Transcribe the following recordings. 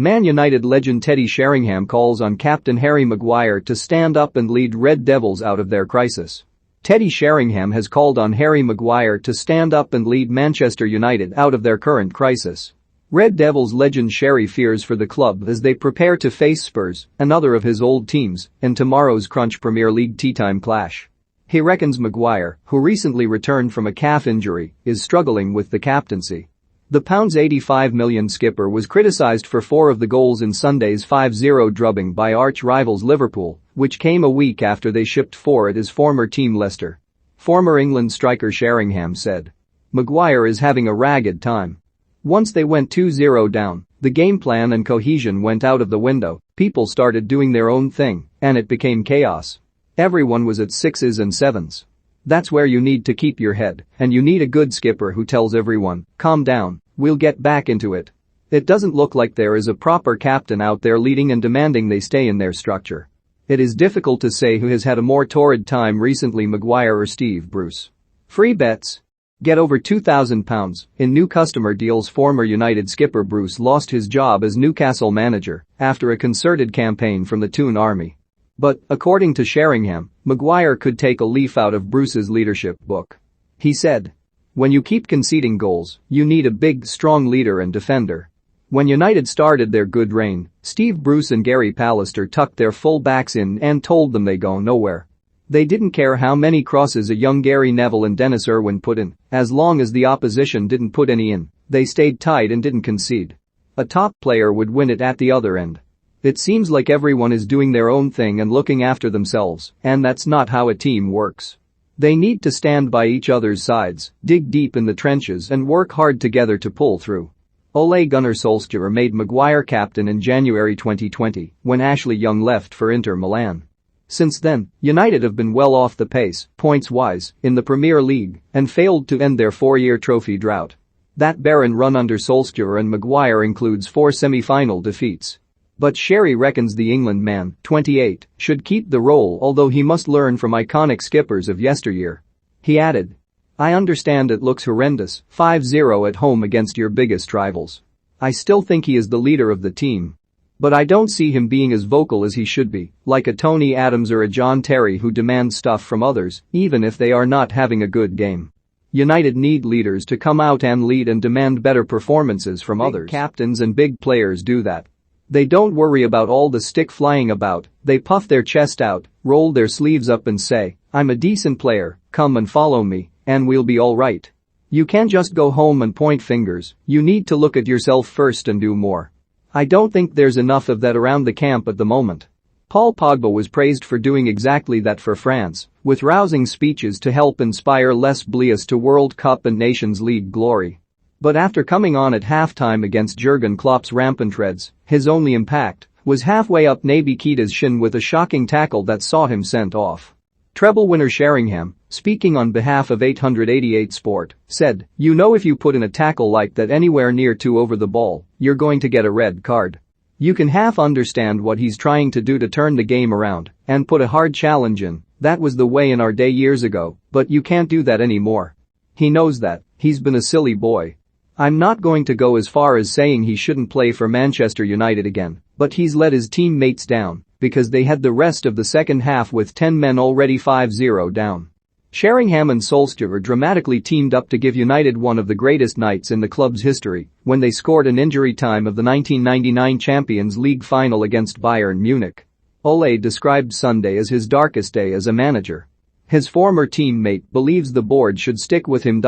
Man United legend Teddy Sheringham calls on captain Harry Maguire to stand up and lead Red Devils out of their crisis. Teddy Sheringham has called on Harry Maguire to stand up and lead Manchester United out of their current crisis. Red Devils legend Sherry fears for the club as they prepare to face Spurs, another of his old teams, in tomorrow's Crunch Premier League tea-time clash. He reckons Maguire, who recently returned from a calf injury, is struggling with the captaincy. The £85 million skipper was criticised for 4 of the goals in Sunday's 5-0 drubbing by arch-rivals Liverpool, which came a week after they shipped 4 at his former team Leicester. Former England striker Sheringham said, "Maguire is having a ragged time. Once they went 2-0 down, the game plan and cohesion went out of the window, people started doing their own thing, and it became chaos. Everyone was at 6s and 7s. That's where you need to keep your head, and you need a good skipper who tells everyone, calm down, we'll get back into it. It doesn't look like there is a proper captain out there leading and demanding they stay in their structure. It is difficult to say who has had a more torrid time recently, Maguire or Steve Bruce. Free bets? Get over £2,000 in new customer deals." Former United skipper Bruce lost his job as Newcastle manager after a concerted campaign from the Toon Army. But, according to Sheringham, Maguire could take a leaf out of Bruce's leadership book. He said, "When you keep conceding goals, you need a big, strong leader and defender." When United started their good reign, Steve Bruce and Gary Pallister tucked their full backs in and told them they go nowhere. They didn't care how many crosses a young Gary Neville and Dennis Irwin put in, as long as the opposition didn't put any in, they stayed tight and didn't concede. A top player would win it at the other end. It seems like everyone is doing their own thing and looking after themselves, and that's not how a team works. They need to stand by each other's sides, dig deep in the trenches and work hard together to pull through. Ole Gunnar Solskjaer made Maguire captain in January 2020 when Ashley Young left for Inter Milan. Since then, United have been well off the pace, points-wise, in the Premier League and failed to end their 4-year trophy drought. That barren run under Solskjaer and Maguire includes 4 semi-final defeats. But Sherry reckons the England man, 28, should keep the role, although he must learn from iconic skippers of yesteryear. He added, "I understand it looks horrendous, 5-0 at home against your biggest rivals. I still think he is the leader of the team. But I don't see him being as vocal as he should be, like a Tony Adams or a John Terry who demand stuff from others, even if they are not having a good game. United need leaders to come out and lead and demand better performances from others. Big captains and big players do that. They don't worry about all the stick flying about, they puff their chest out, roll their sleeves up and say, I'm a decent player, come and follow me, and we'll be all right. You can't just go home and point fingers, you need to look at yourself first and do more. I don't think there's enough of that around the camp at the moment." Paul Pogba was praised for doing exactly that for France, with rousing speeches to help inspire Les Bleus to World Cup and Nations League glory. But after coming on at halftime against Jurgen Klopp's rampant Reds, his only impact was halfway up Naby Keita's shin with a shocking tackle that saw him sent off. Treble winner Sheringham, speaking on behalf of 888 Sport, said, "You know if you put in a tackle like that anywhere near 2 over the ball, you're going to get a red card. You can half understand what he's trying to do to turn the game around and put a hard challenge in, that was the way in our day years ago, but you can't do that anymore. He knows that, he's been a silly boy. I'm not going to go as far as saying he shouldn't play for Manchester United again, but he's let his teammates down because they had the rest of the second half with 10 men already 5-0 down." Sheringham and Solskjaer dramatically teamed up to give United one of the greatest nights in the club's history when they scored an injury time of the 1999 Champions League final against Bayern Munich. Ole described Sunday as his darkest day as a manager. His former teammate believes the board should stick with him.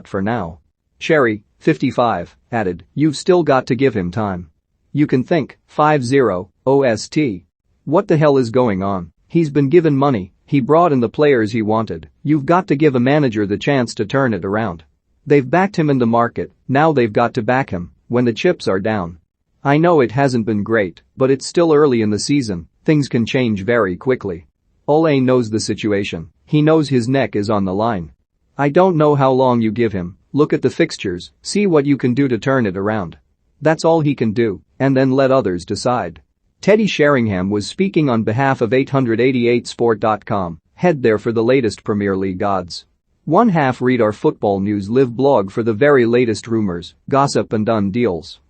For now. Sherry, 55, added, "You've still got to give him time. You can think, 5-0, OST. What the hell is going on? He's been given money, he brought in the players he wanted, you've got to give a manager the chance to turn it around. They've backed him in the market, now they've got to back him when the chips are down. I know it hasn't been great, but it's still early in the season, things can change very quickly. Ole knows the situation, he knows his neck is on the line. I don't know how long you give him, look at the fixtures, see what you can do to turn it around. That's all he can do, and then let others decide." Teddy Sheringham was speaking on behalf of 888sport.com, head there for the latest Premier League odds. Read our Football News Live blog for the very latest rumors, gossip and done deals.